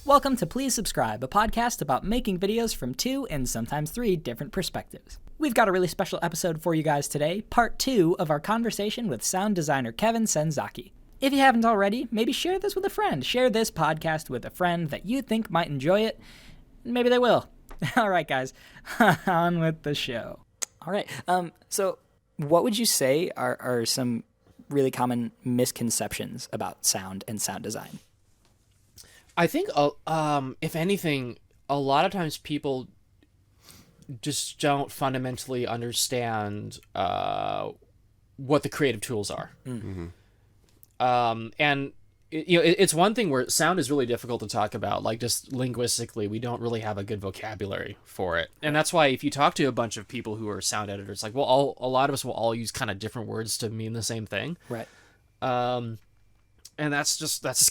Welcome to Please Subscribe, a podcast about making videos from 2 and sometimes 3 different perspectives. We've got a really special episode for you guys today, part 2 of our conversation with sound designer Kevin Senzaki. If you haven't already, maybe share this with a friend. Share this podcast with a friend that you think might enjoy it. Maybe they will. All right, guys, on with the show. All right, so what would you say are some really common misconceptions about sound and sound design? I think, if anything, a lot of times people just don't fundamentally understand what the creative tools are. Mm-hmm. And it's one thing where sound is really difficult to talk about. Like, just linguistically, we don't really have a good vocabulary for it, and that's why if you talk to a bunch of people who are sound editors, like, well, a lot of us will all use kind of different words to mean the same thing, right? And that's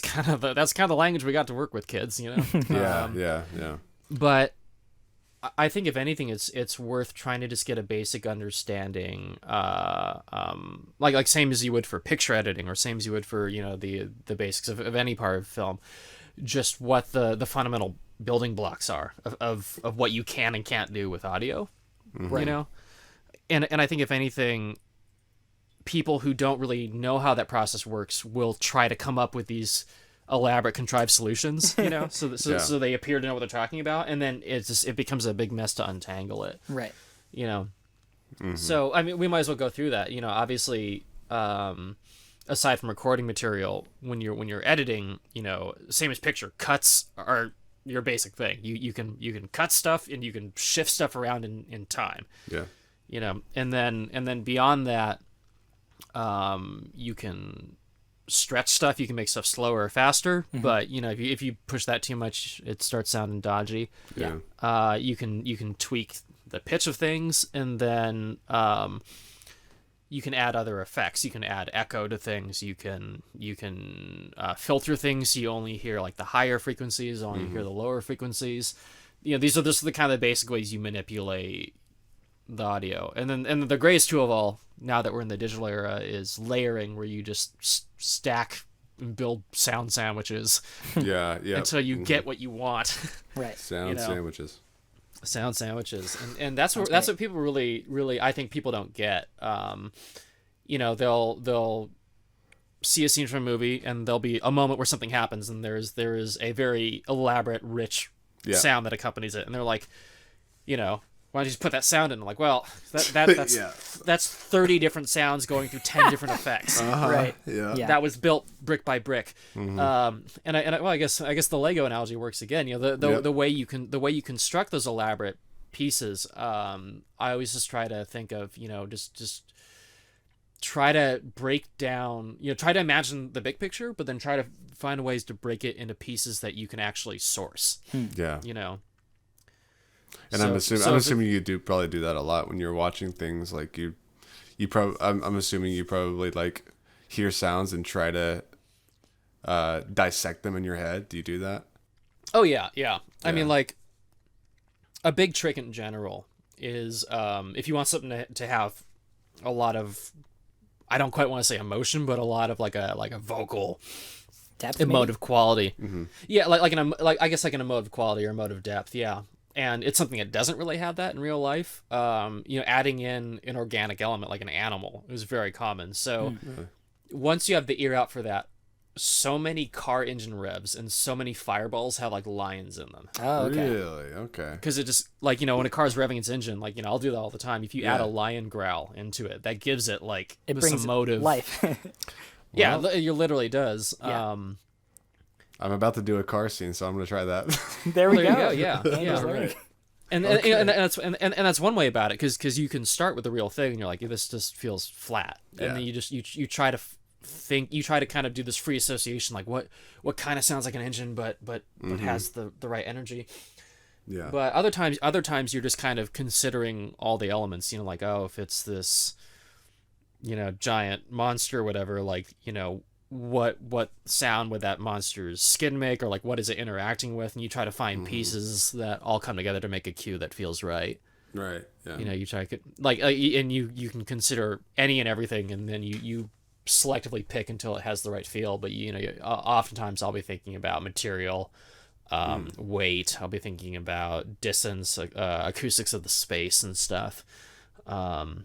kind of the language we got to work with, kids, you know. Yeah. But I think if anything, it's worth trying to just get a basic understanding, like same as you would for picture editing, or same as you would for the basics of any part of film, just what the fundamental building blocks are of what you can and can't do with audio, right. And I think if anything, people who don't really know how that process works will try to come up with these elaborate contrived solutions, so they appear to know what they're talking about, and then it becomes a big mess to untangle it, right? Mm-hmm. So I mean, we might as well go through that. Obviously, aside from recording material, when you're editing, same as picture, cuts are your basic thing. You can cut stuff and you can shift stuff around in time, and then beyond that, you can stretch stuff, you can make stuff slower or faster, but if you push that too much, it starts sounding dodgy. You can tweak the pitch of things, and then you can add other effects. You can add echo to things. You can filter things so you only hear like the higher frequencies, only hear the lower frequencies. These are the kind of basic ways you manipulate the audio. And then the greatest tool of all, now that we're in the digital era, is layering, where you just stack and build sound sandwiches until you get what you want. Right. Sound sandwiches, and that's what people really I think people don't get. They'll see a scene from a movie, and there'll be a moment where something happens, and there is a very elaborate, rich sound that accompanies it, and they're like, why don't you just put that sound in? I'm like, well, that's 30 different sounds going through 10 different effects. Right. Yeah. That was built brick by brick. Mm-hmm. I guess the Lego analogy works again. The way you construct those elaborate pieces. I always just try to think of, just try to break down, try to imagine the big picture, but then try to find ways to break it into pieces that you can actually source. Yeah. And So, I'm assuming you do probably do that a lot when you're watching things. Like I'm assuming you probably like hear sounds and try to dissect them in your head. Do you do that? Oh yeah. I mean, like, a big trick in general is if you want something to have a lot of, I don't quite want to say emotion, but a lot of like a vocal depth, emotive quality. Mm-hmm. Yeah, like I guess like an emotive quality or emotive depth. Yeah. And it's something that doesn't really have that in real life. Adding in an organic element like an animal is very common. So once you have the ear out for that, so many car engine revs and so many fireballs have like lions in them. Oh, okay. Really? Okay. Because it just, like, when a car's revving its engine, like, I'll do that all the time. If you add a lion growl into it, that gives it like brings emotive life. Yeah, it literally does. Yeah. I'm about to do a car scene, so I'm going to try that. There we go. Yeah. Right. And that's one way about it, because you can start with the real thing, and you're like, this just feels flat, and then you try to think, you try to kind of do this free association, like what kind of sounds like an engine, but has the right energy. Yeah. But other times you're just kind of considering all the elements, like, oh, if it's this, giant monster or whatever, like, what sound would that monster's skin make, or like what is it interacting with, and you try to find pieces that all come together to make a cue that feels right. Right. Yeah. You try to, like, and you can consider any and everything, and then you selectively pick until it has the right feel. But oftentimes I'll be thinking about material, weight. I'll be thinking about distance, acoustics of the space and stuff. Yeah.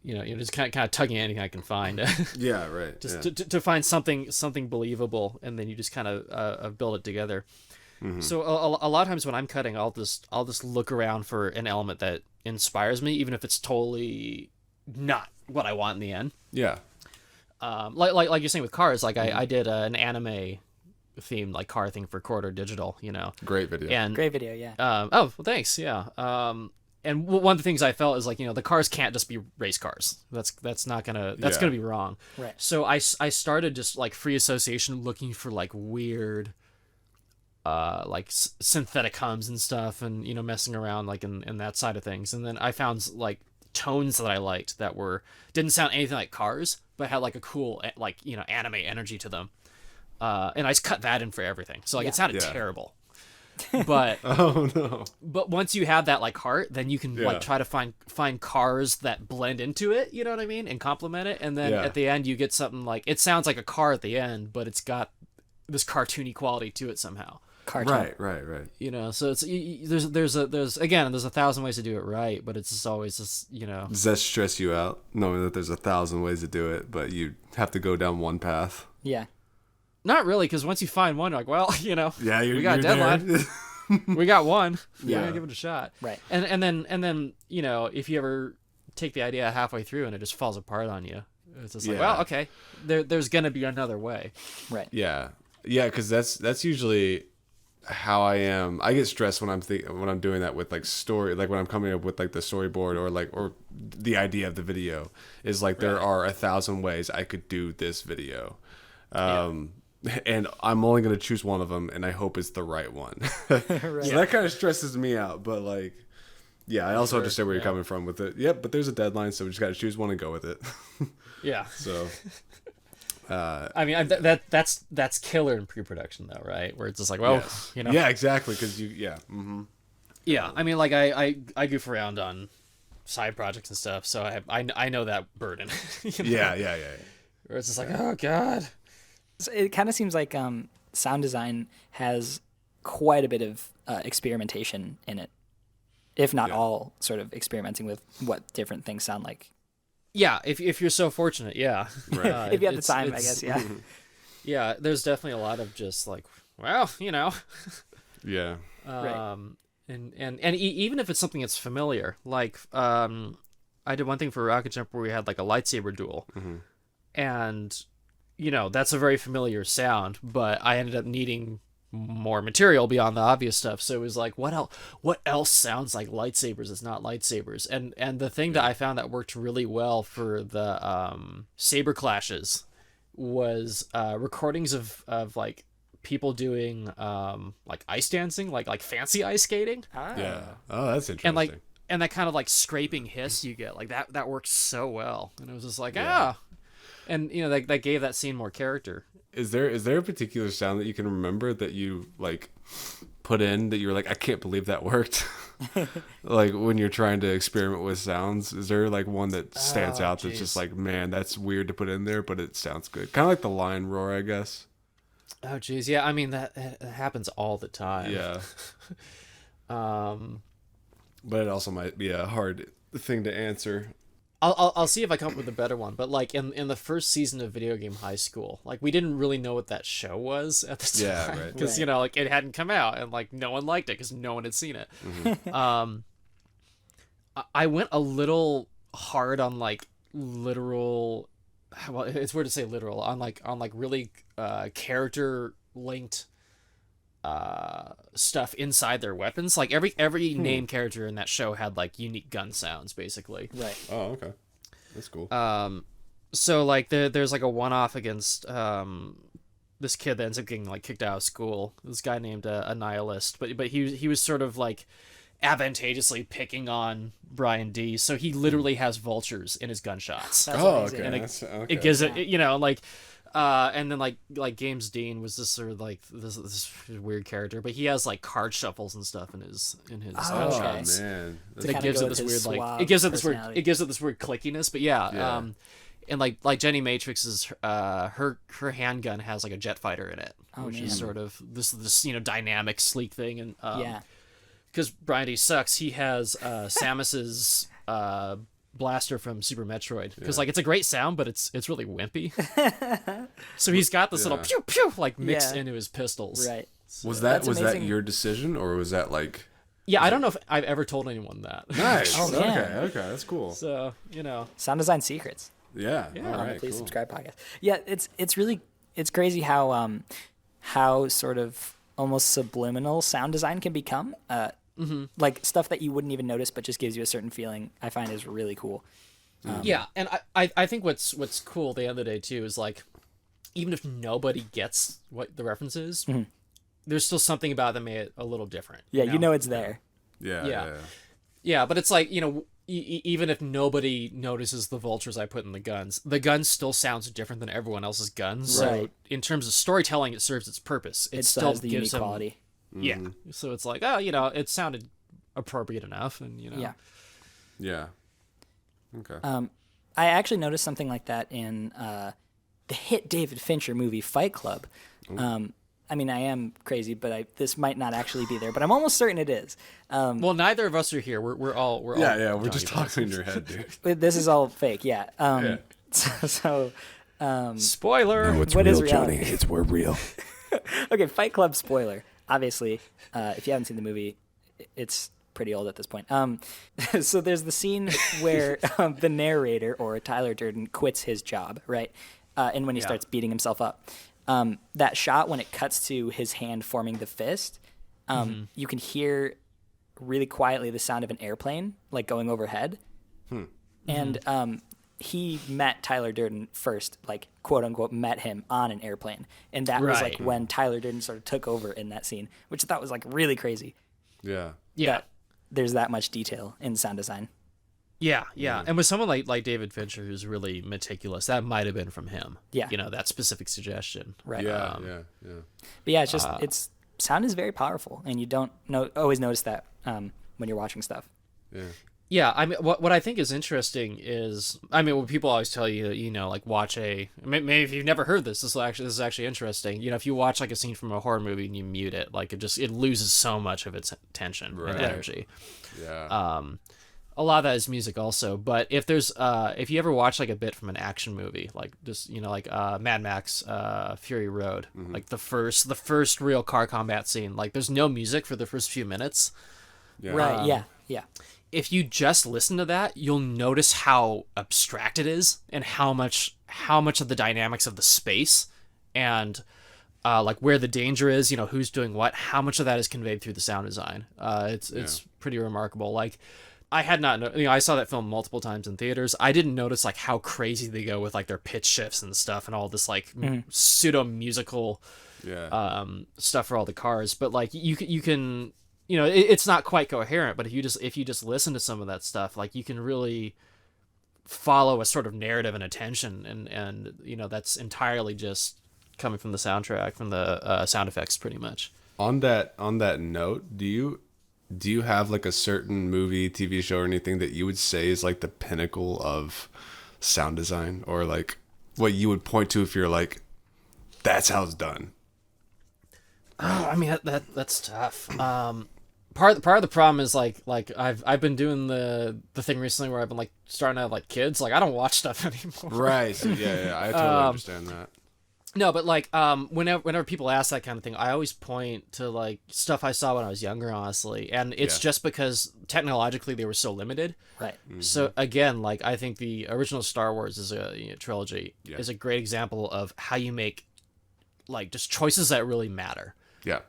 Just kind of tugging at anything I can find. Yeah, right. Just to find something believable, and then you just kind of build it together. So a lot of times when I'm cutting, I'll just look around for an element that inspires me, even if it's totally not what I want in the end. Yeah. Like you're saying with cars, like I did an anime themed like car thing for Quarter Digital, Great video. And Great video, yeah. well, thanks, yeah. And one of the things I felt is like, the cars can't just be race cars. That's gonna be wrong. Right. So I started just like free association, looking for like weird like synthetic hums and stuff, and messing around like in that side of things. And then I found like tones that I liked that didn't sound anything like cars, but had like a cool like anime energy to them. And I just cut that in for everything. So like it sounded terrible. But oh no. But once you have that like heart, then you can like try to find cars that blend into it, you know what I mean, and complement it. And then at the end you get something like, it sounds like a car at the end, but it's got this cartoony quality to it somehow. Cartoon. Right. So it's there's a thousand ways to do it right, but it's just always just Does that stress you out, knowing that there's 1,000 ways to do it, but you have to go down one path? Yeah. Not really, because once you find one, you're like, well, yeah, we got a deadline. We got one. Yeah. We're gonna give it a shot. Right. And then if you ever take the idea halfway through and it just falls apart on you, it's just like, well, okay, there's gonna be another way. Right. Yeah, because that's usually how I am. I get stressed when I'm doing that with like story, like when I'm coming up with like the storyboard or the idea of the video is like there are 1,000 ways I could do this video. And I'm only going to choose one of them, and I hope it's the right one. So that kind of stresses me out. But like, I also understand where you're coming from with it. Yep, but there's a deadline, so we just got to choose one and go with it. Yeah. So, I mean, that's killer in pre-production though, right? Where it's just like, well, yeah, exactly, because yeah. I mean, like I goof around on side projects and stuff, so I know that burden. Yeah. Where it's just like, oh god. It kind of seems like sound design has quite a bit of experimentation in it, if not all sort of experimenting with what different things sound like. Yeah, if you're so fortunate, yeah. Right. If you have the time, I guess, yeah. Yeah, there's definitely a lot of just like, well, Yeah. Right. And even if it's something that's familiar, like I did one thing for Rocket Jump where we had like a lightsaber duel, and that's a very familiar sound, but I ended up needing more material beyond the obvious stuff. So it was like, what else sounds like lightsabers? It's not lightsabers. And the thing that I found that worked really well for the saber clashes was recordings of like people doing like ice dancing, like fancy ice skating. Yeah. Oh, that's interesting. And that kind of like scraping hiss you get, like that works so well. And it was just like, and that gave that scene more character. Is there a particular sound that you can remember that you like put in that you were like, I can't believe that worked? Like when you're trying to experiment with sounds, is there like one that stands out that's just like, man, that's weird to put in there, but it sounds good? Kind of like the lion roar, I guess. Oh geez, yeah. I mean that happens all the time. Yeah. But it also might be a hard thing to answer. I'll see if I come up with a better one, but like in the first season of Video Game High School, like we didn't really know what that show was at the time, yeah, right. Because like it hadn't come out and like no one liked it because no one had seen it. I went a little hard on like literal, well, it's weird to say literal, on like really character linked stuff inside their weapons. Like every name character in that show had like unique gun sounds, basically. Right. Oh, okay, that's cool. So like there's like a one-off against this kid that ends up getting like kicked out of school. This guy named a nihilist, but he was sort of like advantageously picking on Brian D. So he literally has vultures in his gunshots. That's amazing. Okay. And Okay. it gives it, like. And then like Games Dean was this sort of like this weird character, but he has like card shuffles and stuff in his gunshots. Man, It gives it this weird like it gives it this weird clickiness. But And like Jenny Matrix's her handgun has like a jet fighter in it, which is sort of this dynamic, sleek thing. And because Brian D. sucks, he has Samus's blaster from Super Metroid, because like it's a great sound, but it's really wimpy. So he's got this little pew pew like mixed into his pistols. Right. So, was that your decision, or was that like? Yeah, I don't know if I've ever told anyone that. Nice. Oh, man. Okay, that's cool. So sound design secrets. Yeah. All On right. the Please cool. Subscribe podcast. Yeah, it's crazy how sort of almost subliminal sound design can become. Like stuff that you wouldn't even notice, but just gives you a certain feeling. I find is really cool. Yeah, and I think what's cool at the end of the day too is like, even if nobody gets what the reference is, there's still something about that made it a little different. Yeah, you know it's there. Yeah, but it's like, even if nobody notices the vultures I put in the gun still sounds different than everyone else's guns. Right. So in terms of storytelling, it serves its purpose. It still still has the gives unique quality. Yeah. So it's like, it sounded appropriate enough, and Yeah. Okay. I actually noticed something like that in the hit David Fincher movie Fight Club. I mean, I am crazy, but this might not actually be there, but I'm almost certain it is. Well, neither of us are here. We're all we're just Johnny talking in your head, dude. This is all fake, yeah. Spoiler. what is reality? It's we're real. Okay, Fight Club spoiler. Obviously, if you haven't seen the movie, it's pretty old at this point. So there's the scene where the narrator, or Tyler Durden, quits his job, right? And when he starts beating himself up. That shot, when it cuts to his hand forming the fist, you can hear really quietly the sound of an airplane like going overhead. And he met Tyler Durden first, like quote unquote met him on an airplane, and that was like when Tyler Durden sort of took over in that scene, which I thought was like really crazy. Yeah. That there's that much detail in sound design. Yeah. And with someone like David Fincher, who's really meticulous, that might have been from him. Yeah. That specific suggestion. Right. Yeah. But yeah, it's just sound is very powerful, and you don't always notice that when you're watching stuff. Yeah. Yeah, I mean, what I think is interesting is, I mean, what people always tell you, like watch maybe if you've never heard this is actually interesting. If you watch like a scene from a horror movie and you mute it, like it loses so much of its tension and energy. Yeah. A lot of that is music also, but if you ever watch like a bit from an action movie, like just like Mad Max Fury Road, like the first real car combat scene, like there's no music for the first few minutes. Yeah. Right. Yeah. If you just listen to that, you'll notice how abstract it is, and how much of the dynamics of the space and like where the danger is, who's doing what, how much of that is conveyed through the sound design. It's pretty remarkable. Like, I had not I saw that film multiple times in theaters. I didn't notice like how crazy they go with like their pitch shifts and stuff, and all this like pseudo musical stuff for all the cars. But like you can it's not quite coherent, but if you just listen to some of that stuff, like you can really follow a sort of narrative and attention, and that's entirely just coming from the soundtrack, from the sound effects, pretty much. On that note, do you have like a certain movie, TV show, or anything that you would say is like the pinnacle of sound design, or like what you would point to if you're like, that's how it's done? Oh, I mean that's tough. Part of the problem is like I've been doing the thing recently where I've been like starting to have like kids. Like I don't watch stuff anymore. Right. So, yeah. I totally understand that. No, but like whenever people ask that kind of thing, I always point to like stuff I saw when I was younger, honestly, and it's just because technologically they were so limited. Right. So again, like I think the original Star Wars is a trilogy is a great example of how you make like just choices that really matter. Yeah.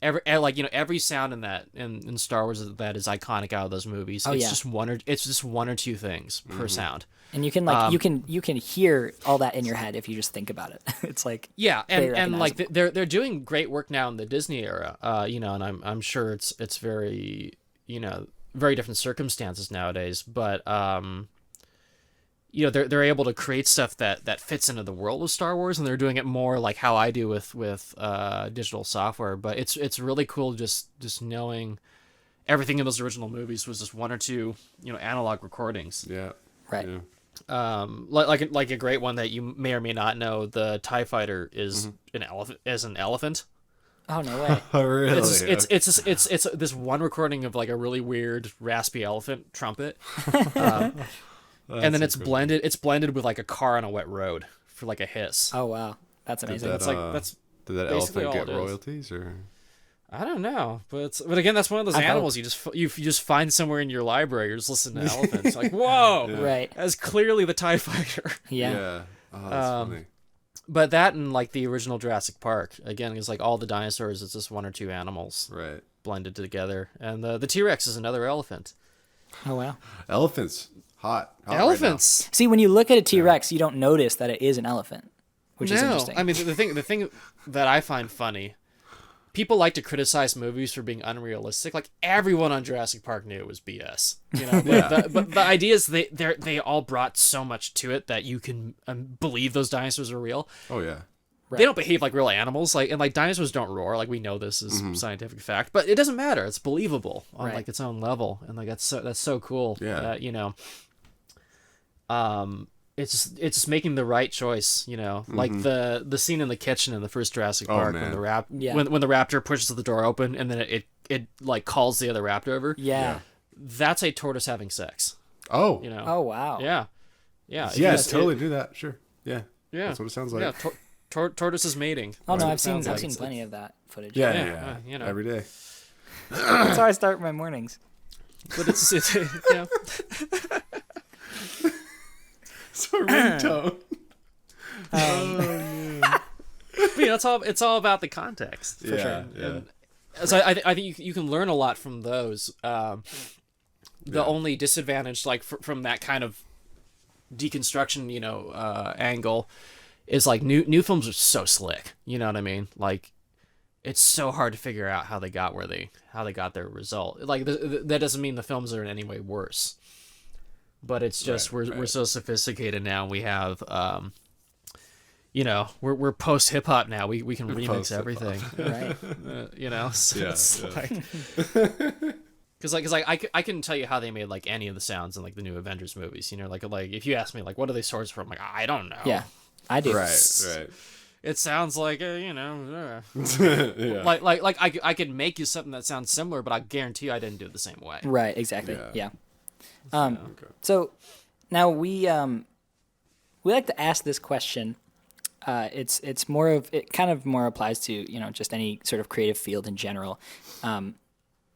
Every sound in Star Wars that is iconic out of those movies. Just one or two things per sound. And you can like you can hear all that in your head if you just think about it. It's like and like they're doing great work now in the Disney era. And I'm sure it's very very different circumstances nowadays, but they're able to create stuff that fits into the world of Star Wars, and they're doing it more like how I do with digital software. But it's really cool just knowing everything in those original movies was just one or two analog recordings. Yeah. Right. Yeah. Like a great one that you may or may not know, the TIE fighter is an elephant. Oh, no way. Oh, really? It's this one recording of like a really weird raspy elephant trumpet, and then it's blended with like a car on a wet road for like a hiss. Oh, wow. That's amazing. It's like that's Did that basically elephant get all it is. royalties or? I don't know, but again, that's one of those animals you just find somewhere in your library. You're just listening to elephants, like whoa, Right. That's clearly the TIE fighter. Yeah. Oh, that's funny. But that and like the original Jurassic Park, again, is like all the dinosaurs. It's just one or two animals Right. blended together, and the T-Rex is another elephant. Oh, wow. Elephants. Hot right Elephants. See, when you look at a T-Rex, you don't notice that it is an elephant, which is interesting. I mean, the thing that I find funny, people like to criticize movies for being unrealistic. Like everyone on Jurassic Park knew it was BS. You know, but the idea is they all brought so much to it that you can believe those dinosaurs are real. now. Oh yeah. Right. They don't behave like real animals. Like dinosaurs don't roar. Like we know this is scientific fact, but it doesn't matter. It's believable on Right. like its own level, and like that's so cool. Yeah. You know. It's just making the right choice, you know, like the scene in the kitchen in the first Jurassic Park when man. when the raptor pushes the door open and then it like calls the other raptor over. Yeah. That's a tortoise having sex, Oh. you know. Oh, wow. Yeah. Yes, totally do that. Sure. Yeah. Yeah. That's what it sounds like. Yeah. Tortoise is mating. Oh, no, That's what I've it sounds seen like. plenty of that footage. Yeah. you know. Every day. That's how I start my mornings. But it's you know, It's a ringtone. but, you know, it's all about the context. For Yeah, sure. yeah. And so I think you can learn a lot from those. The only disadvantage, like from that kind of deconstruction, you know, angle, is like new films are so slick. You know what I mean? Like, it's so hard to figure out how they got their result. Like that doesn't mean the films are in any way worse, but it's just we're so sophisticated now. We have you know, we're post hip hop now. We can remix everything. Right. You know, so it's like. Cause I couldn't tell you how they made like any of the sounds in like the new Avengers movies. You know, like if you ask me like what are they sourced from, like I don't know. Yeah, I do. Right. It sounds like you know, Yeah. like I could make you something that sounds similar, but I guarantee you I didn't do it the same way. Right, exactly. Yeah. Yeah. Okay. So now we like to ask this question. It's more of it kind of more applies to, you know, just any sort of creative field in general.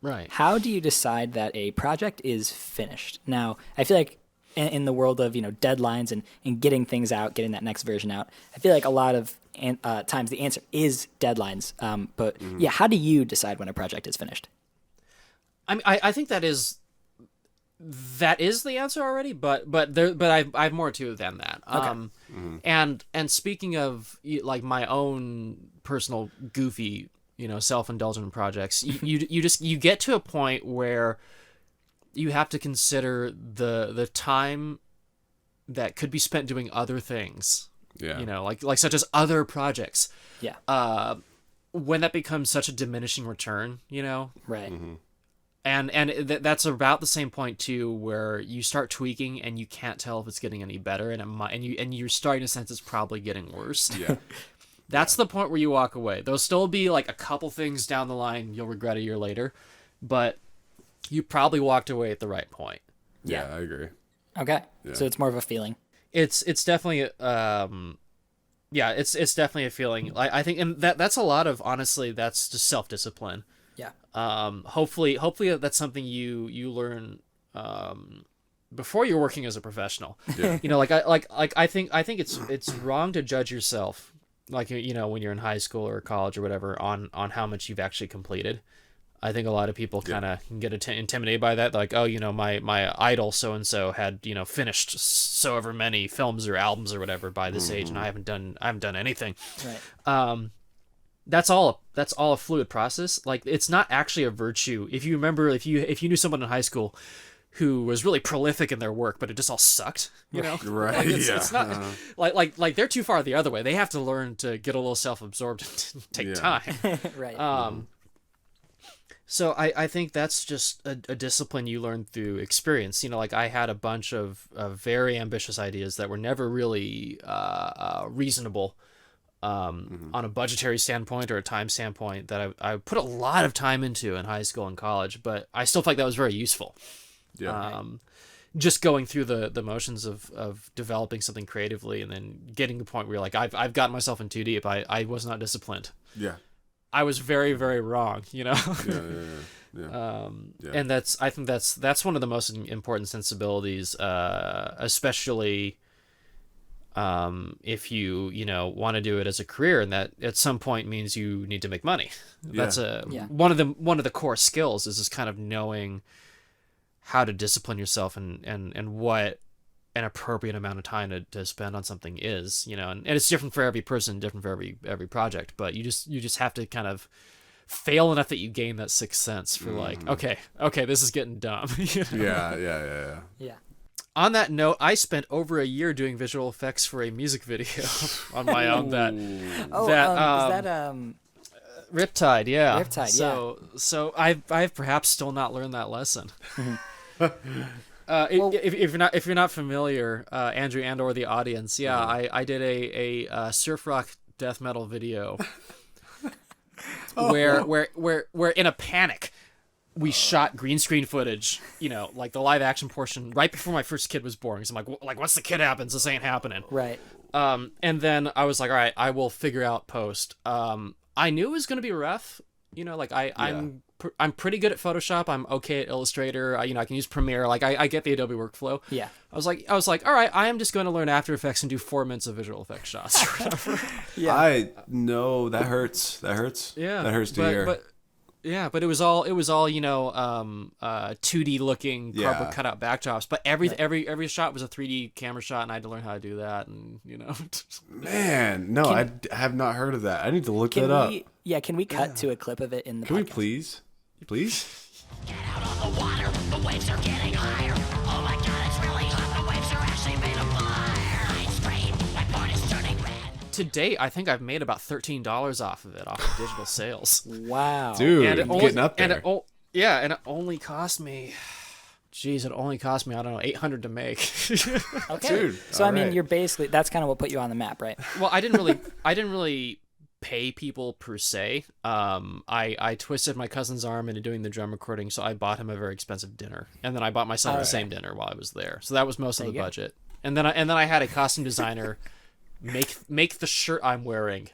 Right. How do you decide that a project is finished? Now, I feel like in the world of, you know, deadlines and getting things out, getting that next version out, I feel like a lot of times the answer is deadlines. But yeah, how do you decide when a project is finished? I mean, I think that is the answer already, but I have more to it than that. And speaking of like my own personal goofy, you know, self-indulgent projects, you get to a point where you have to consider the time that could be spent doing other things. Yeah. You know, like such as other projects. Yeah. When that becomes such a diminishing return, you know. Right. And that's about the same point too, where you start tweaking and you can't tell if it's getting any better, and you're starting to sense it's probably getting worse. Yeah. That's the point where you walk away. There'll still be like a couple things down the line you'll regret a year later, but you probably walked away at the right point. Yeah, I agree. Okay. Yeah. So it's more of a feeling. It's definitely it's definitely a feeling. I think, and that's a lot of, honestly, that's just self-discipline. Yeah. Hopefully that's something you learn before you're working as a professional. Yeah. You know, I think it's wrong to judge yourself, like, you know, when you're in high school or college or whatever, on how much you've actually completed. I think a lot of people kind of get intimidated by that. Like, oh, you know, my idol so-and-so had, you know, finished so ever many films or albums or whatever by this age, and I haven't done anything. Right. That's all a fluid process. Like, it's not actually a virtue. If you remember, if you knew someone in high school who was really prolific in their work, but it just all sucked, you know? Right. Like, it's not like they're too far the other way. They have to learn to get a little self-absorbed and take time. Right. So I think that's just a discipline you learn through experience. You know, like I had a bunch of very ambitious ideas that were never really reasonable on a budgetary standpoint or a time standpoint that I put a lot of time into in high school and college, but I still felt like that was very useful. Yeah. Just going through the motions of developing something creatively and then getting to the point where you're like, I've gotten myself in too deep. I was not disciplined. Yeah. I was very, very wrong, you know? Yeah. And I think that's one of the most important sensibilities, especially if you want to do it as a career, and that at some point means you need to make money. That's one of the core skills is just kind of knowing how to discipline yourself and what an appropriate amount of time to spend on something is, and it's different for every person, different for every project, but you just have to kind of fail enough that you gain that sixth sense for like, okay, this is getting dumb. Yeah. On that note, I spent over a year doing visual effects for a music video on my own. Riptide, yeah. Riptide, So I've perhaps still not learned that lesson. If you're not familiar, Andrew and or the audience, I did a surf rock death metal video where in a panic we shot green screen footage, like the live action portion right before my first kid was born. So I'm like, once the kid happens, this ain't happening. Right. And then I was like, all right, I will figure out post. I knew it was going to be rough. I'm pretty good at Photoshop. I'm okay at Illustrator. I can use Premiere. Like I get the Adobe workflow. Yeah. I was like, all right, I am just going to learn After Effects and do 4 minutes of visual effects shots or whatever. Yeah. I know that hurts. Yeah. That hurts to hear. But it was all 2D looking cardboard cutout backdrops. But every shot was a 3D camera shot, and I had to learn how to do that. And Man, no, I have not heard of that. I need to look that up. Yeah, can we cut to a clip of it in the Can podcast? we please? Get out on the water, the waves are getting higher. Oh my god, it's really hot, the waves are actually made of fire. I scream, my point is turning red. To date, I think I've made about $13 off of it, off of digital sales. Wow. Dude, and getting up there. And it only cost me, I don't know, $800 to make. Okay. Dude, so I mean, right. you're basically, that's kind of what put you on the map, right? Well, I didn't really pay people per se. I twisted my cousin's arm into doing the drum recording, so I bought him a very expensive dinner, and then I bought myself the same dinner while I was there. So that was most of the budget. And then I had a costume designer make the shirt I'm wearing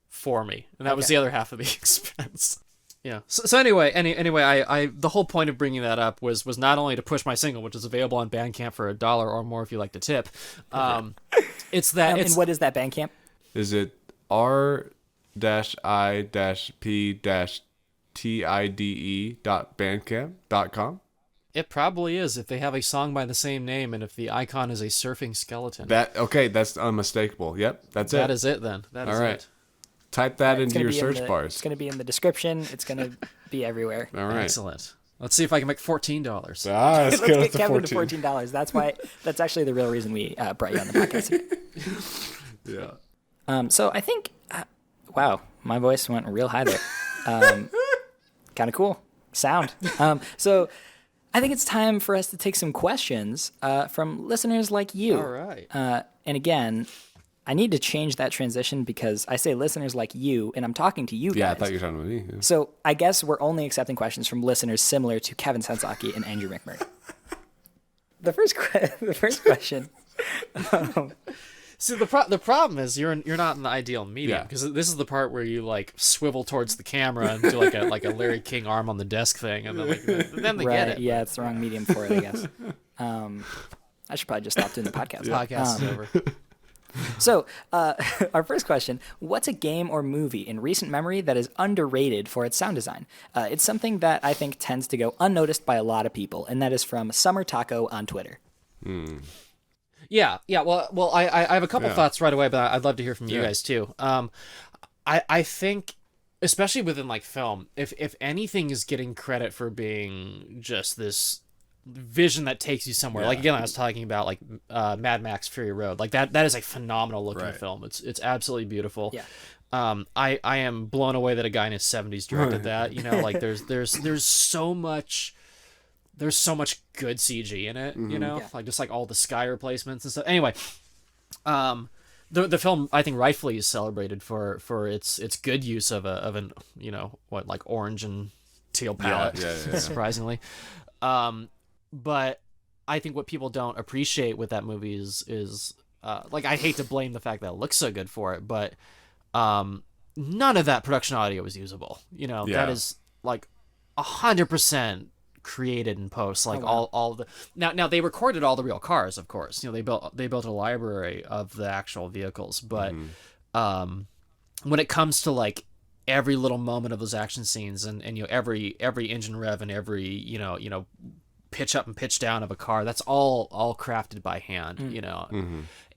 for me, and that was the other half of the expense. Yeah. So anyway, I the whole point of bringing that up was not only to push my single, which is available on Bandcamp for $1 or more if you like to tip. It's that. And what is that Bandcamp? Is it r-i-p-tide.bandcamp.com? It probably is if they have a song by the same name and if the icon is a surfing skeleton. That's unmistakable. Yep, that's it. That is it then. That is it. Type that into your search bars. It's going to be in the description. It's going to be everywhere. All right. Excellent. Let's see if I can make $14. Let's Let's go get to Kevin 14. to $14. That's actually the real reason we brought you on the podcast today. Yeah. So I think, wow, my voice went real high there. Kind of cool sound. So I think it's time for us to take some questions from listeners like you. All right. And again, I need to change that transition because I say listeners like you, and I'm talking to you guys. Yeah, I thought you were talking about me. Yeah. So I guess we're only accepting questions from listeners similar to Kevin Senzaki and Andrew McMurray. The first question. See, the problem is you're not in the ideal medium because this is the part where you like swivel towards the camera and do like a Larry King arm on the desk thing, and then they get it. Yeah, it's the wrong medium for it, I guess. I should probably just stop doing the podcast. Podcast is over. So, our first question, what's a game or movie in recent memory that is underrated for its sound design? It's something that I think tends to go unnoticed by a lot of people, and that is from Summer Taco on Twitter. Yeah. Well, I have a couple thoughts right away, but I'd love to hear from you guys too. I think, especially within like film, if anything is getting credit for being just this vision that takes you somewhere, like again I was talking about like Mad Max Fury Road, like that is a phenomenal looking film. It's absolutely beautiful. I am blown away that a guy in his 70s directed that. You know, like there's so much good CG in it. You know, like just like all the sky replacements and stuff. Anyway, the film, I think, rightfully is celebrated for its good use of an like orange and teal palette, surprisingly. But I think what people don't appreciate with that movie is like, I hate to blame the fact that it looks so good for it, but none of that production audio was usable. You know, that is like 100% created in post. Like all the now they recorded all the real cars, of course. You know, they built a library of the actual vehicles, but when it comes to like every little moment of those action scenes and you know, every engine rev and every you know pitch up and pitch down of a car, that's all crafted by hand. You know.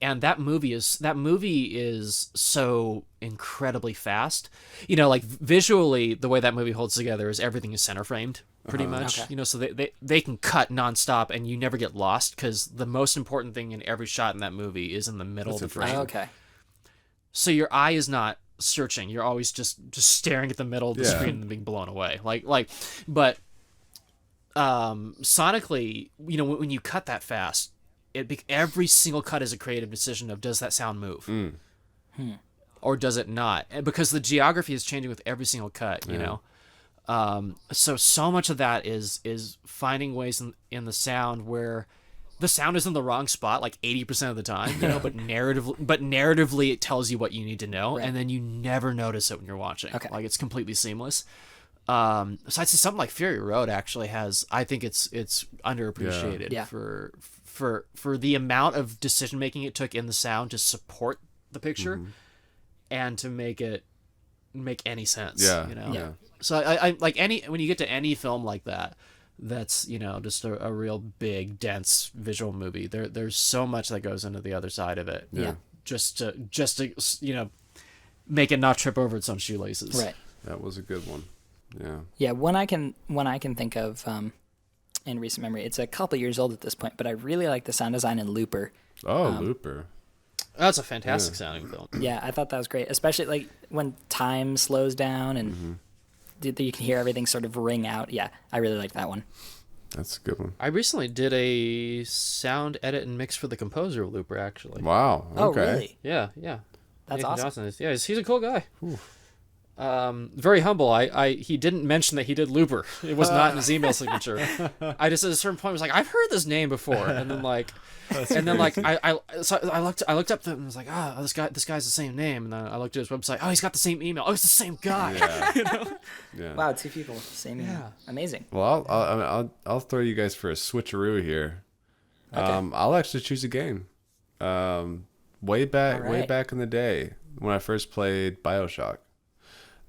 And that movie is so incredibly fast. You know, like visually, the way that movie holds together is everything is center framed pretty much. Okay. You know, so they can cut nonstop and you never get lost, because the most important thing in every shot in that movie is in the middle of the frame. Okay. So your eye is not searching; you're always just staring at the middle of the screen and being blown away. But sonically, you know, when you cut that fast, every single cut is a creative decision of, does that sound move or does it not? And because the geography is changing with every single cut, you know. So much of that is finding ways in the sound where the sound is in the wrong spot like 80% of the time, you know, but narratively it tells you what you need to know, and then you never notice it when you're watching. Okay. Like, it's completely seamless. So I'd say something like Fury Road actually has, I think it's underappreciated for the amount of decision making it took in the sound to support the picture and to make it make any sense. You know. So I like when you get to any film like that's, you know, just a real big dense visual movie, there's so much that goes into the other side of it. Just to you know, make it not trip over its own shoelaces. Right. That was a good one. Yeah, one I can think of in recent memory. It's a couple years old at this point, but I really like the sound design in Looper. Looper. That's a fantastic sounding film. Yeah, I thought that was great, especially like when time slows down and you can hear everything sort of ring out. Yeah, I really like that one. That's a good one. I recently did a sound edit and mix for the composer of Looper, actually. Wow. Okay. Oh, really? Yeah. That's Nathan awesome. Johnson he's a cool guy. Very humble. he didn't mention that he did Looper. It was not in his email signature. I just at a certain point was like, I've heard this name before, and then like, I looked up and was like, this guy's the same name, and then I looked at his website. Oh, he's got the same email. Oh, it's the same guy. Yeah. You know? Yeah. Wow, two people, same email. Amazing. Well, I'll throw you guys for a switcheroo here. Okay. I'll actually choose a game. Way back in the day when I first played BioShock.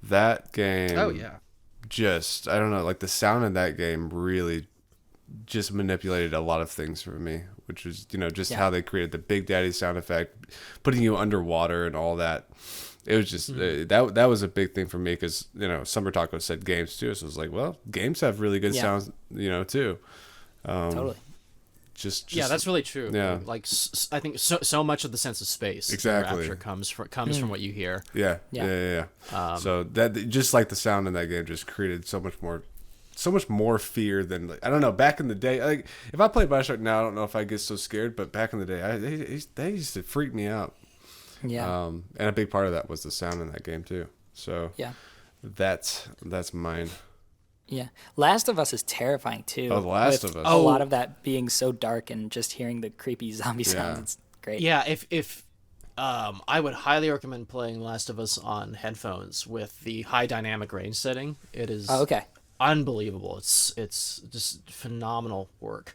That game, just, I don't know, like the sound in that game really just manipulated a lot of things for me, which was, you know, just how they created the Big Daddy sound effect, putting you underwater and all that. It was just, that was a big thing for me because, you know, Summer Taco said games too. So it was like, well, games have really good sounds, you know, too. Totally. Just that's really true. Yeah, like I think so much of the sense of space rapture comes from what you hear. Yeah. So that, just like the sound in that game, just created so much more fear than, like, I don't know. Back in the day, like if I played BioShock now, I don't know if I get so scared. But back in the day, they used to freak me out. Yeah. And a big part of that was the sound in that game too. So that's mine. Yeah. Last of Us is terrifying too. Oh, The Last of Us. A lot of that being so dark and just hearing the creepy zombie sounds. It's great. Yeah, if I would highly recommend playing Last of Us on headphones with the high dynamic range setting. It is unbelievable. It's just phenomenal work.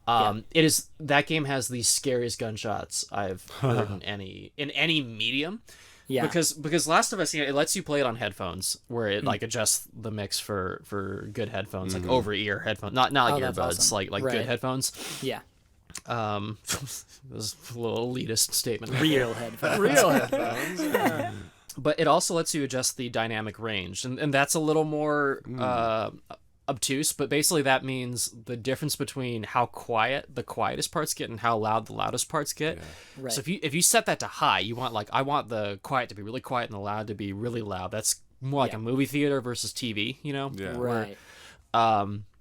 It is, that game has the scariest gunshots I've heard in any medium. Yeah, because Last of Us, you know, it lets you play it on headphones, where it like adjusts the mix for good headphones, like over ear headphones, not like earbuds, awesome. like good headphones. Yeah. This is a little elitist statement. Real headphones. Real headphones. Yeah. But it also lets you adjust the dynamic range, and that's a little more obtuse, but basically that means the difference between how quiet the quietest parts get and how loud the loudest parts get. Yeah. Right. So if you set that to high, you want I want the quiet to be really quiet and the loud to be really loud. That's more like a movie theater versus TV, you know? Yeah. Right.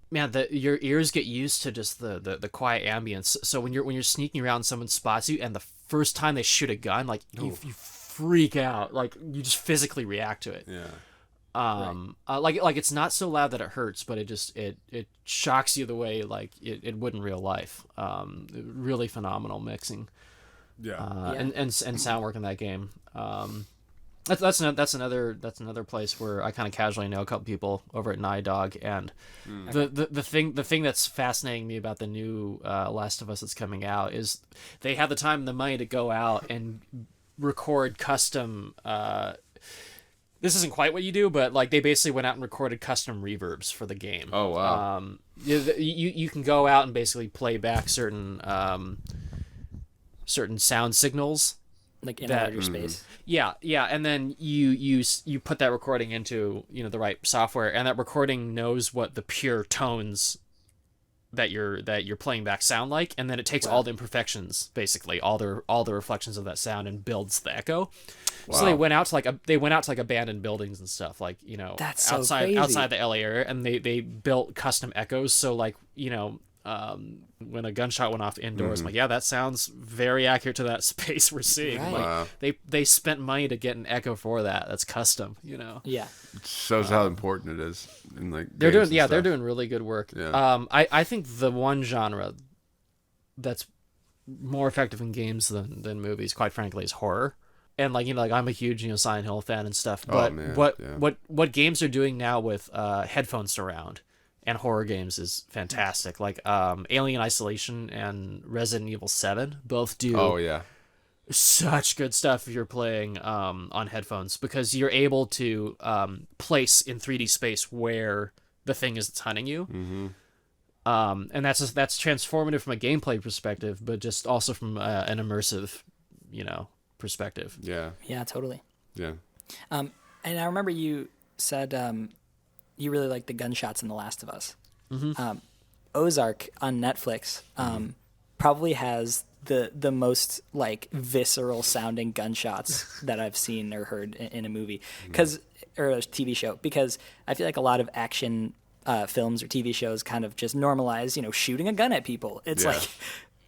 Man, your ears get used to just the quiet ambience. So when you're sneaking around, someone spots you, and the first time they shoot a gun, like you freak out, like you just physically react to it. Yeah. Like it's not so loud that it hurts, but it shocks you the way like it would in real life. Really phenomenal mixing. Yeah. And sound work in that game. That's another place where I kind of casually know a couple people over at Nighdog, and the thing that's fascinating me about the new Last of Us that's coming out is they have the time and the money to go out and record custom. This isn't quite what you do, but like they basically went out and recorded custom reverbs for the game. Oh wow. You can go out and basically play back certain sound signals. Like in outer space. Yeah, and then you put that recording into the right software, and that recording knows what the pure tones that you're playing back sound like, and then it takes all the imperfections, basically all the reflections of that sound, and builds the echo. Wow. So they went out to like abandoned buildings and stuff, like That's so outside crazy. the LA area, and they built custom echoes. So like when a gunshot went off indoors, I'm like, yeah, that sounds very accurate to that space we're seeing. Right. Like, Wow. they spent money to get an echo for that. That's custom, Yeah. Shows how important it is in like They're games doing and they're stuff. doing really good work. Yeah. I think the one genre that's more effective in games than movies, quite frankly, is horror. And like I'm a huge Silent Hill fan and stuff. But man, what games are doing now with headphone surround and horror games is fantastic. Like Alien Isolation and Resident Evil 7 both do Oh yeah. such good stuff if you're playing on headphones, because you're able to place in 3D space where the thing is that's hunting you. Mm-hmm. And that's transformative from a gameplay perspective, but just also from an immersive, perspective. Yeah. Yeah, totally. Yeah. And I remember you said you really like the gunshots in The Last of Us. Mm-hmm. Ozark on Netflix probably has the most like visceral sounding gunshots that I've seen or heard in a movie or a TV show, because I feel like a lot of action films or TV shows kind of just normalize shooting a gun at people. It's Yeah. like,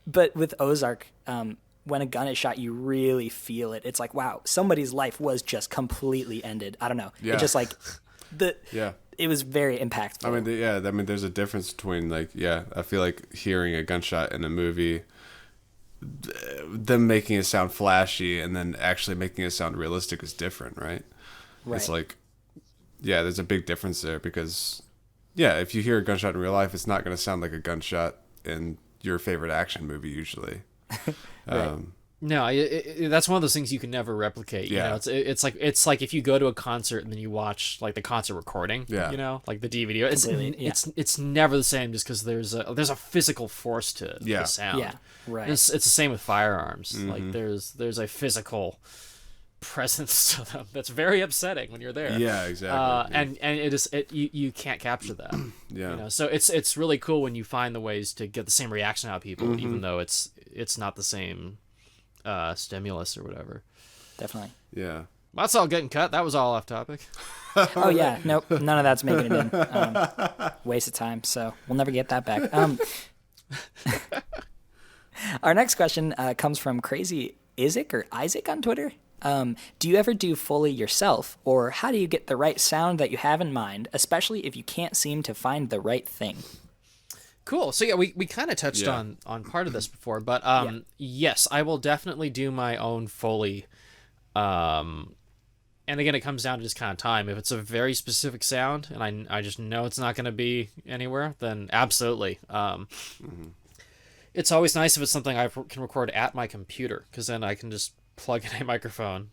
but with Ozark, when a gun is shot, you really feel it. It's like, wow, somebody's life was just completely ended. I don't know. Yeah. It just like Yeah. it was very impactful. I mean, there's a difference between I feel like hearing a gunshot in a movie, them making it sound flashy and then actually making it sound realistic is different, right? It's like, there's a big difference there, because, if you hear a gunshot in real life, it's not going to sound like a gunshot in your favorite action movie usually. No, that's one of those things you can never replicate. Yeah. It's like if you go to a concert and then you watch like the concert recording. Yeah. Like the DVD. It's never the same, just because there's a physical force to the sound. Yeah, right. It's the same with firearms. Like there's a physical presence to them that's very upsetting when you're there. Yeah, exactly. And you can't capture that. Yeah. So it's really cool when you find the ways to get the same reaction out of people, even though it's not the same stimulus or whatever. Definitely. Yeah. That's all getting cut. That was all off topic. Oh yeah, nope, none of that's making it in. Waste of time. So we'll never get that back. Our next question comes from Crazy Isaac or Isaac on Twitter. Do you ever do Foley yourself, or how do you get the right sound that you have in mind, especially if you can't seem to find the right thing? Cool. So we kind of touched on part of this before, but yes, I will definitely do my own Foley. And again, it comes down to just kind of time. If it's a very specific sound and I just know it's not going to be anywhere, then absolutely. It's always nice if it's something I can record at my computer, because then I can just plug in a microphone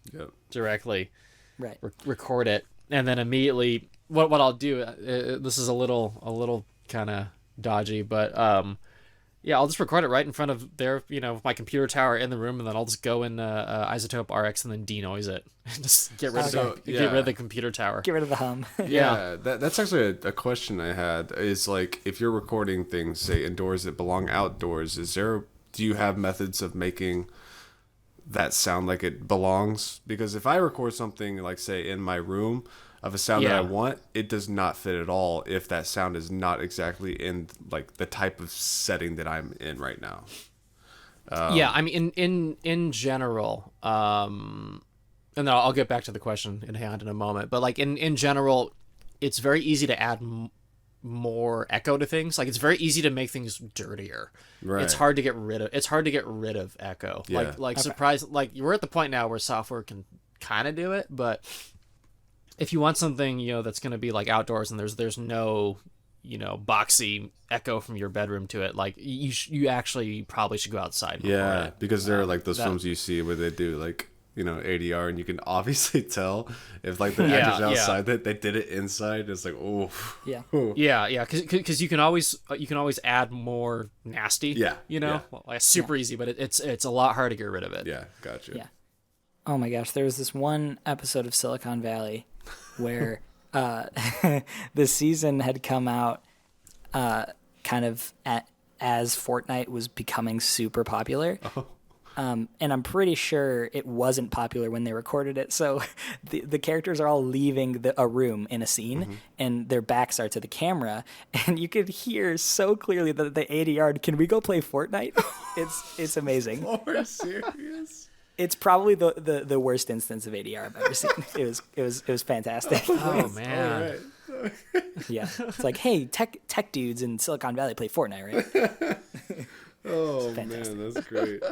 directly, Right. record it, and then immediately what I'll do. This is a little kind of dodgy, but Yeah, I'll just record it right in front of their, my computer tower in the room, and then I'll just go in Isotope RX and then denoise it. Just get rid of the computer tower. Get rid of the hum. Yeah, that's actually a question I had. Is like, if you're recording things, say indoors that belong outdoors, do you have methods of making that sound like it belongs? Because if I record something like, say, in my room of a sound that I want, it does not fit at all if that sound is not exactly in like the type of setting that I'm in right now. Yeah, I mean, in general, and then I'll get back to the question in hand in a moment. But like in general, it's very easy to add more echo to things. Like, it's very easy to make things dirtier. Right. It's hard to get rid of echo. Yeah. Like surprise. Like, we're at the point now where software can kind of do it, but if you want something, that's going to be like outdoors and there's no, boxy echo from your bedroom to it, like you actually probably should go outside. Yeah, because there are like those films you see where they do like, ADR, and you can obviously tell if like the actors outside that they did it inside. It's like, oh, yeah, because you can always add more nasty. Like, super easy, but it's a lot harder to get rid of it. Yeah, gotcha. Yeah. Oh my gosh, there was this one episode of Silicon Valley where the season had come out kind of as Fortnite was becoming super popular. Oh. And I'm pretty sure it wasn't popular when they recorded it. So the characters are all leaving a room in a scene, and their backs are to the camera, and you could hear so clearly that they ADR'd, "Can we go play Fortnite?" It's amazing. Are you serious? It's probably the worst instance of ADR I've ever seen. It was fantastic. Oh man. All right. Yeah, it's like, hey, tech dudes in Silicon Valley play Fortnite, right? Oh man, that's great.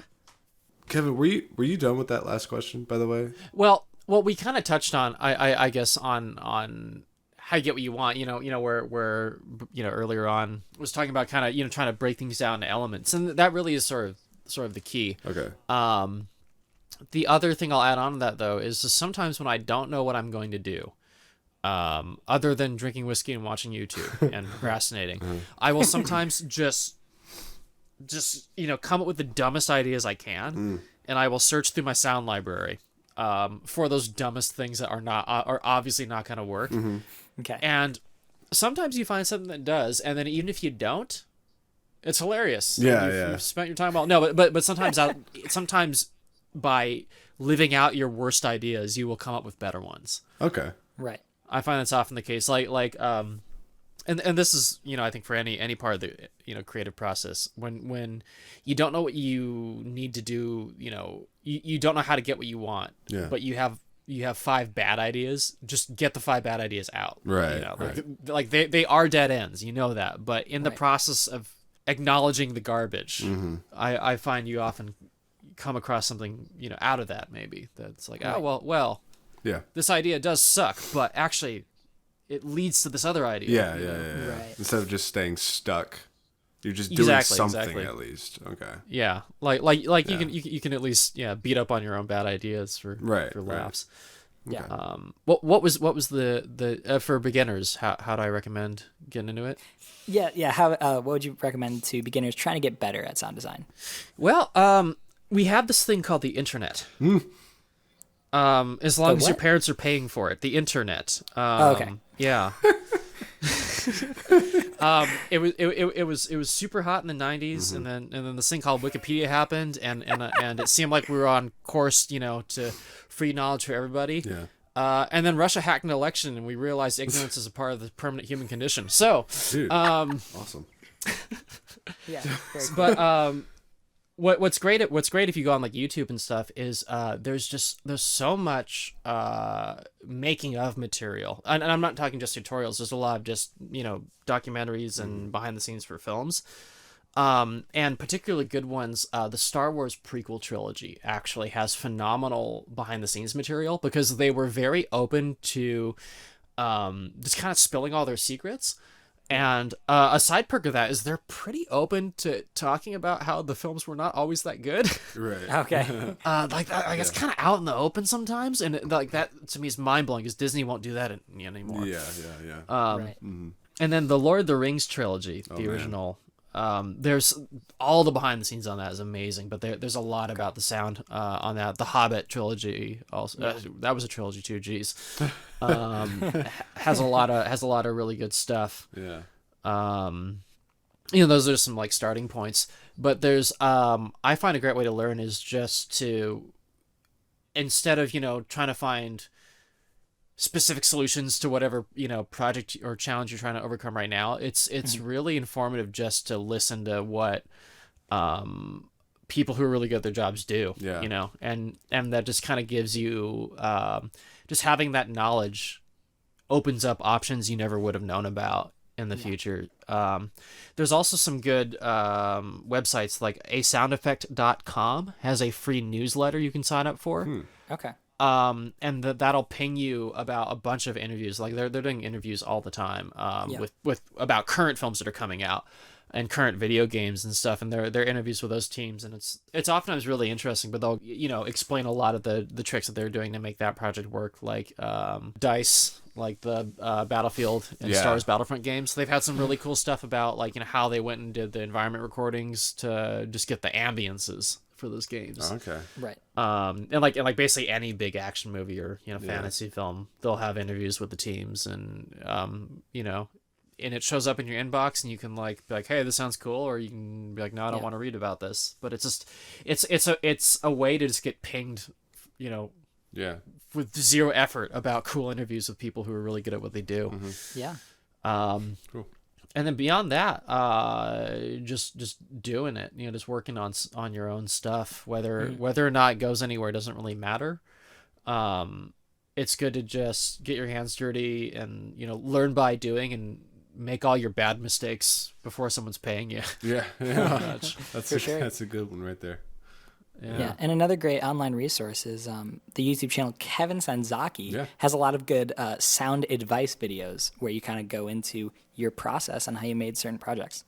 Kevin, were you done with that last question, by the way? Well, we kind of touched on, I guess, on how you get what you want. Where earlier on was talking about kind of trying to break things down into elements, and that really is sort of the key. Okay. The other thing I'll add on to that, though, is just sometimes when I don't know what I'm going to do, other than drinking whiskey and watching YouTube and procrastinating, I will sometimes just come up with the dumbest ideas I can, and I will search through my sound library for those dumbest things that are obviously not going to work. Okay. And sometimes you find something that does, and then even if you don't, it's hilarious. You've spent your time well. No, but sometimes by living out your worst ideas, you will come up with better ones. Okay. Right. I find that's often the case. And this is, I think for any part of the, creative process, when you don't know what you need to do, you don't know how to get what you want, but you have 5 bad ideas, just get the 5 bad ideas out. Right. Like they are dead ends, that, but in the process of acknowledging the garbage, I find you often come across something, out of that, maybe that's like, oh, well, yeah, this idea does suck, but actually it leads to this other idea. Yeah. Right. Instead of just staying stuck, you're just doing something at least. Okay. Yeah, like you can at least beat up on your own bad ideas for laughs. Right. Yeah. What was the for beginners? How do I recommend getting into it? Yeah. How what would you recommend to beginners trying to get better at sound design? Well, we have this thing called the internet. As long as your parents are paying for it, the internet. Okay. Yeah. It was super hot in the 90s, and then this thing called Wikipedia happened, and it seemed like we were on course, to free knowledge for everybody. Yeah. And then Russia hacked an election, and we realized ignorance is a part of the permanent human condition. So, dude, awesome. Yeah. Very cool. But what's great if you go on like YouTube and stuff is there's so much making of material, and I'm not talking just tutorials. There's a lot of just documentaries and behind the scenes for films, and particularly good ones. The Star Wars prequel trilogy actually has phenomenal behind the scenes material because they were very open to just kind of spilling all their secrets. And a side perk of that is they're pretty open to talking about how the films were not always that good. Right. Okay. Like that, I guess, kind of out in the open sometimes, and like that to me is mind blowing because Disney won't do that anymore. Yeah. Right. And then the Lord of the Rings trilogy, the original There's all the behind the scenes on that is amazing, but there's a lot about the sound on that. The Hobbit trilogy also that was a trilogy too. Geez, has a lot of really good stuff. Yeah. Those are some like starting points. But there's I find a great way to learn is just to, instead of trying to find specific solutions to whatever project or challenge you're trying to overcome right now, it's really informative just to listen to what people who are really good at their jobs do. And that just kind of gives you just having that knowledge opens up options you never would have known about in the future. There's also some good websites, like asoundeffect.com has a free newsletter you can sign up for. Okay. And that'll ping you about a bunch of interviews. Like they're doing interviews all the time, with about current films that are coming out and current video games and stuff. And they're interviews with those teams, and it's oftentimes really interesting. But they'll explain a lot of the tricks that they're doing to make that project work. Like DICE, like the Battlefield and Star Wars Battlefront games. They've had some really cool stuff about how they went and did the environment recordings to just get the ambiances for those games. Okay. Right. And like basically any big action movie or fantasy film, they'll have interviews with the teams, and and it shows up in your inbox, and you can be like, hey, this sounds cool, or you can be like, no, I don't want to read about this. But it's just it's a way to just get pinged, with zero effort about cool interviews with people who are really good at what they do. Mm-hmm. Yeah. Cool. And then beyond that, just doing it, just working on your own stuff, whether or not it goes anywhere doesn't really matter. It's good to just get your hands dirty and, learn by doing and make all your bad mistakes before someone's paying you. Yeah. That's a good one right there. Yeah, and another great online resource is the YouTube channel Kevin Senzaki has a lot of good sound advice videos where you kind of go into your process on how you made certain projects.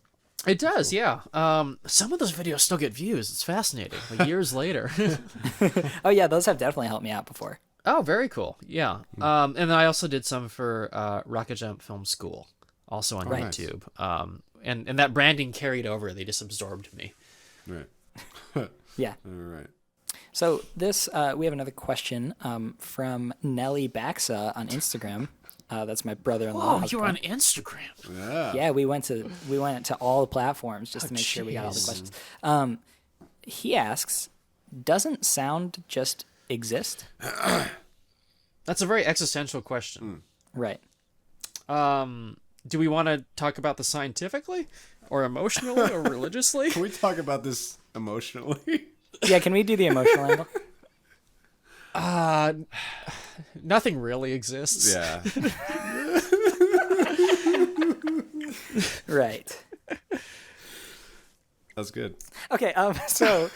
It does, yeah. Some of those videos still get views. It's fascinating, years later. Oh, yeah, those have definitely helped me out before. Oh, very cool, yeah. And then I also did some for Rocket Jump Film School, also on YouTube. And that branding carried over. They just absorbed me. Right. Yeah. All right. So this, we have another question from Nelly Baxa on Instagram. That's my brother-in-law. Oh, you're on Instagram. Yeah. Yeah, we went to all the platforms just to make sure we got all the questions. He asks, doesn't sound just exist? That's a very existential question. Right. Do we want to talk about this scientifically or emotionally or religiously? Can we talk about this emotionally? Yeah, can we do the emotional angle? Nothing really exists. Yeah. Right. That's good. Okay, so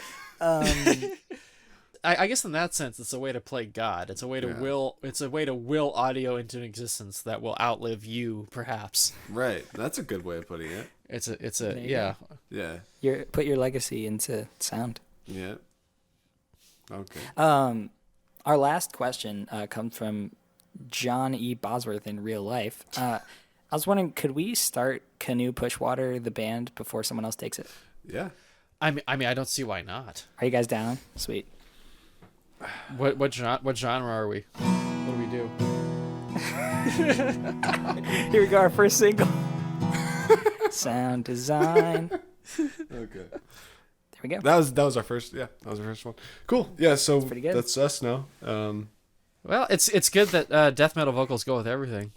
I guess in that sense, it's a way to play God. It's a way to will. It's a way to will audio into an existence that will outlive you, perhaps. Right. That's a good way of putting it. It's a yeah. Yeah. put your legacy into sound. Yeah. Okay. Our last question comes from John E. Bosworth in real life. I was wondering, could we start Canoe Pushwater, the band, before someone else takes it? Yeah. I mean, I don't see why not. Are you guys down? Sweet. What genre are we? What do we do? Here we go, our first single. Sound design. Okay. There we go. That was our first. Yeah, that was our first one. Cool. Yeah. So pretty good. that's us now. Well, it's good that death metal vocals go with everything.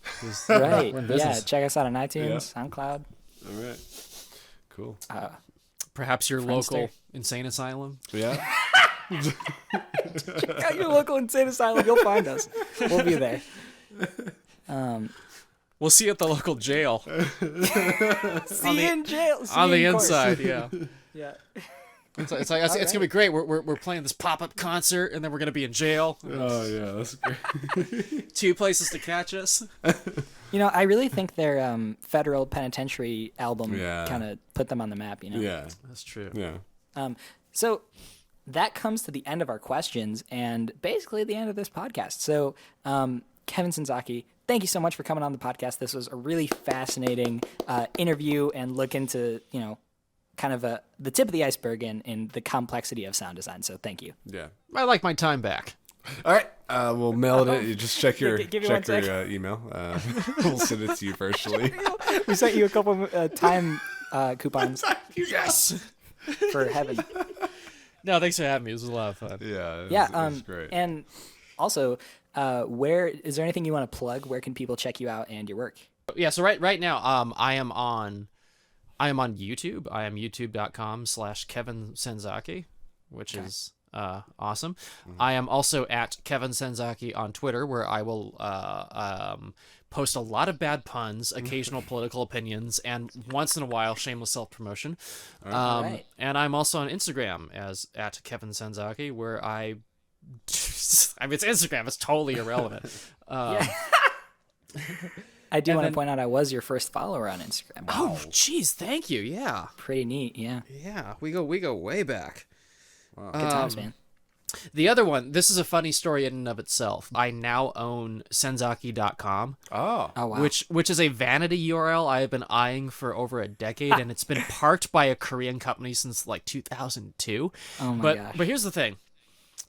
Right. We're in Yeah. business. Check us out on iTunes, SoundCloud. All right. Cool. Perhaps your Friendster. local insane asylum. Yeah. Check out your local insane asylum. You'll find us. We'll be there. We'll see you at the local jail. See you in jail. See On you the in court. inside, yeah. Yeah. It's gonna be great. We're playing this pop-up concert, and then we're gonna be in jail. Oh yeah, that's great. 2 places to catch us. I really think their federal penitentiary album Yeah. kind of put them on the map. Yeah. That's true. Yeah. So that comes to the end of our questions and basically the end of this podcast. So Kevin Senzaki, thank you so much for coming on the podcast. This was a really fascinating interview and look into kind of the tip of the iceberg in the complexity of sound design. So thank you. Yeah. I like my time back. All right. We'll mail it. You just check your Give me one email. We'll send it to you virtually. We sent you a couple time coupons Yes. for heaven. No, thanks for having me. This was a lot of fun. Yeah. Yeah. It was great. And also, where is there anything you want to plug? Where can people check you out and your work? Yeah, so right now, I am on YouTube. I am youtube.com/Kevin Senzaki, which is awesome. I am also at Kevin Senzaki on Twitter, where I will post a lot of bad puns, occasional political opinions, and once in a while shameless self-promotion. Right. And I'm also on Instagram as at Kevin Senzaki, where I mean, it's Instagram. It's totally irrelevant. I do want to point out I was your first follower on Instagram. Oh, jeez, thank you. Yeah, Pretty neat, yeah. yeah, we go way back. Good times, man. The other one, this is a funny story in and of itself. I now own Senzaki.com, Oh. Oh, wow. which is a vanity URL I have been eyeing for over a decade, and it's been parked by a Korean company since like 2002. Oh my gosh. But here's the thing.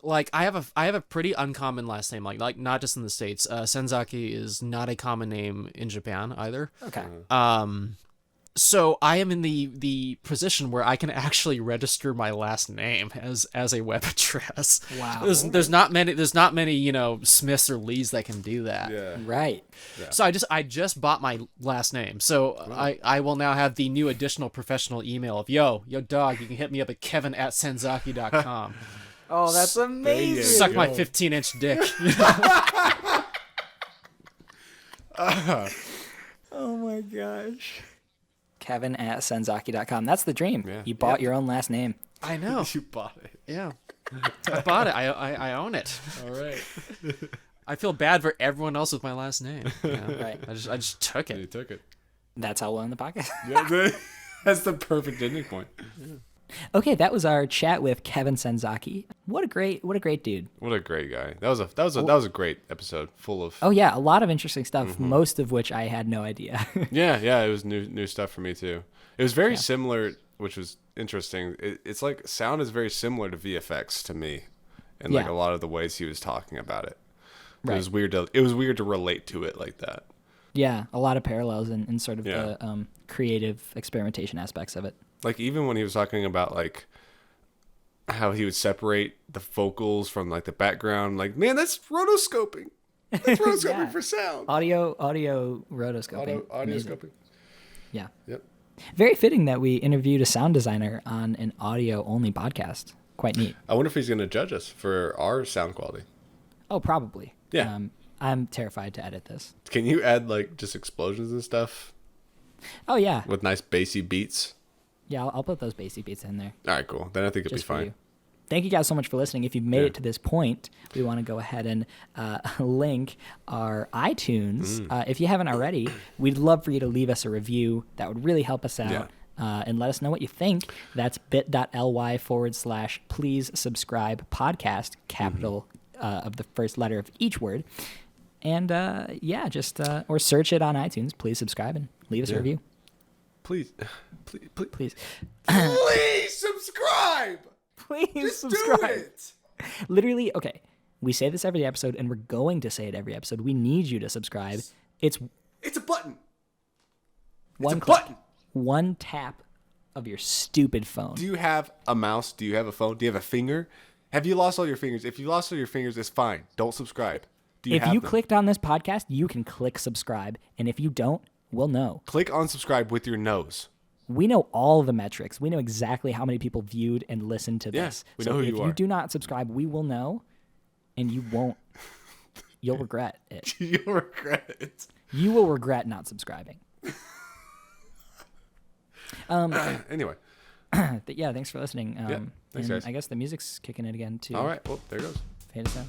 Like I have a pretty uncommon last name, like not just in the States. Senzaki is not a common name in Japan either. Okay. So I am in the position where I can actually register my last name as a web address. Wow. There's not many Smiths or Lees that can do that. Yeah. Right. So I just bought my last name. So I will now have the new additional professional email of yo dog, you can hit me up at kevin@senzaki.com. Oh, that's amazing. Suck my 15-inch dick. Oh my gosh. Kevin@senzaki.com. That's the dream. Yeah. You bought your own last name. I know. You bought it. Yeah. I bought it. I own it. All right. I feel bad for everyone else with my last name. Yeah. Right. I just took You it. took it. That's how we'll end the podcast. Yeah, that's the perfect ending point. Okay, that was our chat with Kevin Senzaki. What a great dude. What a great guy. That was a great episode, full of. Oh yeah, a lot of interesting stuff, most of which I had no idea. Yeah, it was new stuff for me too. It was very similar, which was interesting. It's like sound is very similar to VFX to me, and like Yeah. a lot of the ways he was talking about it. It Right. was weird to relate to it like that. Yeah, a lot of parallels in sort of Yeah. the creative experimentation aspects of it. Like even when he was talking about like how he would separate the vocals from like the background, like man, that's rotoscoping. That's rotoscoping Yeah. for sound. Audio rotoscoping. Audio Amazing. scoping. Yeah. Yep. Very fitting that we interviewed a sound designer on an audio-only podcast. Quite neat. I wonder if he's going to judge us for our sound quality. Oh, probably. Yeah. I'm terrified to edit this. Can you add like just explosions and stuff Oh, yeah. with nice bassy beats? Yeah, I'll put those basic beats in there. All right, cool. Then I think it'll be Just for fine. you. Thank you guys so much for listening. If you've made Yeah. it to this point, we want to go ahead and link our iTunes. If you haven't already, we'd love for you to leave us a review. That would really help us out. Yeah. And let us know what you think. That's bit.ly/please subscribe podcast, capital of the first letter of each word. And just or search it on iTunes. Please subscribe and leave us a Yeah. review. Please. Please. Please subscribe. Please Just subscribe. do it. Literally, okay. We say this every episode, and we're going to say it every episode. We need you to subscribe. It's It's a button. one a click, button. one tap of your stupid phone. Do you have a mouse? Do you have a phone? Do you have a finger? Have you lost all your fingers? If you lost all your fingers, it's fine. Don't subscribe. Do you If have you them? clicked on this podcast, you can click subscribe, and if you don't, we'll know. Click on subscribe with your nose. We know all the metrics. We know exactly how many people viewed and listened to Yeah, this. we So know who if you you are. do not subscribe, we will know, and you won't. You'll regret it. You'll regret it. You will regret not subscribing. Anyway. Yeah, thanks for listening. thanks, and guys. I guess the music's kicking in again, too. All right. Well, there goes. Fade us out.